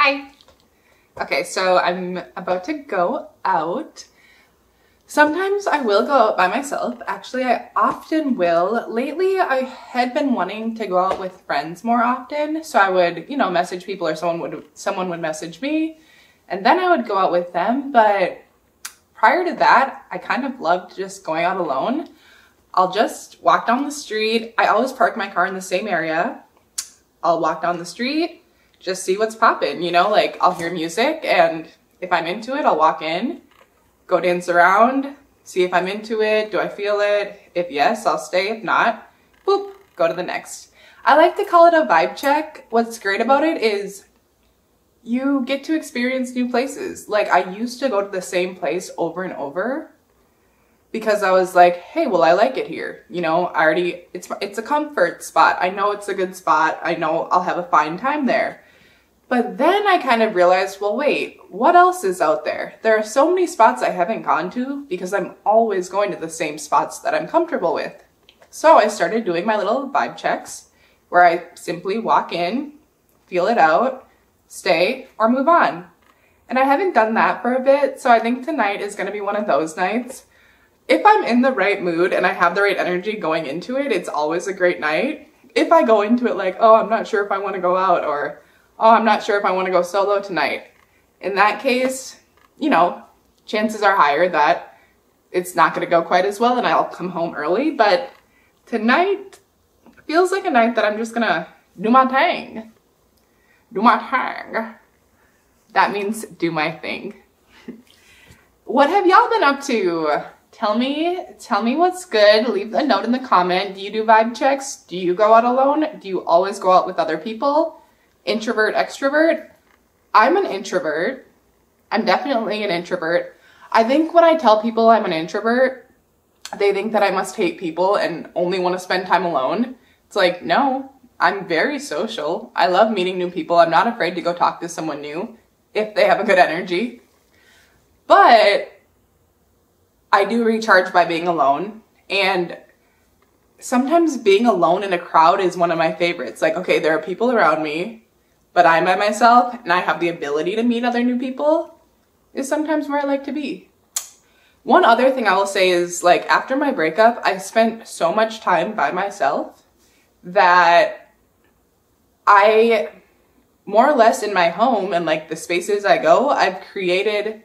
Hi. Okay, so I'm about to go out. Sometimes I will go out by myself. Actually, I often will. Lately, I had been wanting to go out with friends more often. So I would, message people, or someone would message me, and then I would go out with them. But prior to that, I kind of loved just going out alone. I'll just walk down the street. I always park my car in the same area. I'll walk down the street, just see what's poppin', like I'll hear music, and if I'm into it, I'll walk in, go dance around, see if I'm into it, do I feel it? If yes, I'll stay. If not, boop, go to the next. I like to call it a vibe check. What's great about it is you get to experience new places. Like, I used to go to the same place over and over because I was like, hey, well, I like it here. It's a comfort spot. I know it's a good spot. I know I'll have a fine time there. But then I kind of realized, well, wait, what else is out there? There are so many spots I haven't gone to because I'm always going to the same spots that I'm comfortable with. So I started doing my little vibe checks where I simply walk in, feel it out, stay, or move on. And I haven't done that for a bit, so I think tonight is going to be one of those nights. If I'm in the right mood and I have the right energy going into it, it's always a great night. If I go into it like, oh, I'm not sure if I want to go out, or oh, I'm not sure if I want to go solo tonight, in that case, chances are higher that it's not going to go quite as well and I'll come home early. But tonight feels like a night that I'm just going to do my thing. Do my thing. That means do my thing. What have y'all been up to? Tell me what's good. Leave a note in the comment. Do you do vibe checks? Do you go out alone? Do you always go out with other people? Introvert, extrovert? I'm an introvert. I'm definitely an introvert. I think when I tell people I'm an introvert, they think that I must hate people and only want to spend time alone. It's like, no, I'm very social. I love meeting new people. I'm not afraid to go talk to someone new if they have a good energy. But I do recharge by being alone, and sometimes being alone in a crowd is one of my favorites. Like, okay, there are people around me, but I'm by myself and I have the ability to meet other new people is sometimes where I like to be. One other thing I will say is, like, after my breakup, I spent so much time by myself that I, more or less in my home and like the spaces I go, I've created,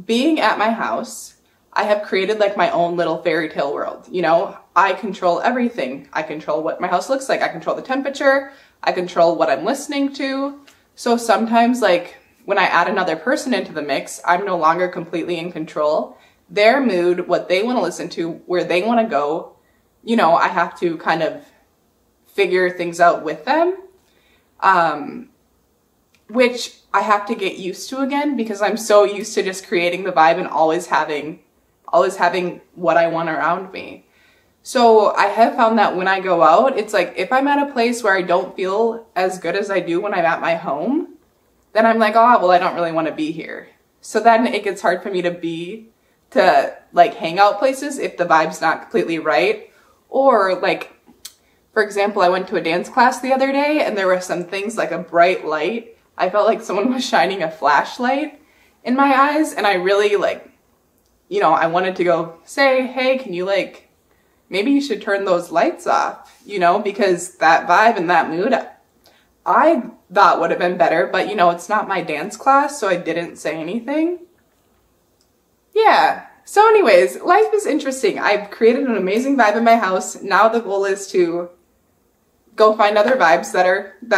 being at my house, I have created like my own little fairy tale world. I control everything. I control what my house looks like. I control the temperature. I control what I'm listening to. So sometimes, like, when I add another person into the mix, I'm no longer completely in control. Their mood, what they want to listen to, where they want to go, I have to kind of figure things out with them. Which I have to get used to again because I'm so used to just creating the vibe and always having what I want around me. So I have found that when I go out, it's like if I'm at a place where I don't feel as good as I do when I'm at my home, then I'm like, oh, well, I don't really want to be here. So then it gets hard for me to like hang out places if the vibe's not completely right. Or like, for example, I went to a dance class the other day and there were some things like a bright light. I felt like someone was shining a flashlight in my eyes, and I really I wanted to go say, hey, can you maybe you should turn those lights off, because that vibe and that mood I thought would have been better, but it's not my dance class, so I didn't say anything. Yeah. So anyways, life is interesting. I've created an amazing vibe in my house. Now the goal is to go find other vibes that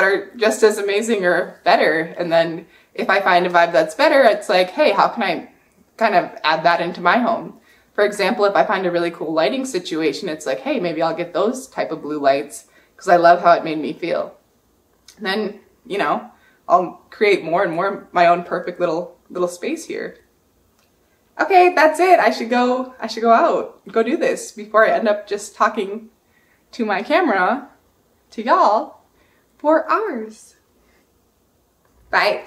are just as amazing or better. And then if I find a vibe that's better, it's like, hey, how can I kind of add that into my home? For example, if I find a really cool lighting situation, it's like, hey, maybe I'll get those type of blue lights because I love how it made me feel. And then, I'll create more and more my own perfect little space here. Okay, that's it. I should go out, go do this before I end up just talking to my camera to y'all for hours. Bye.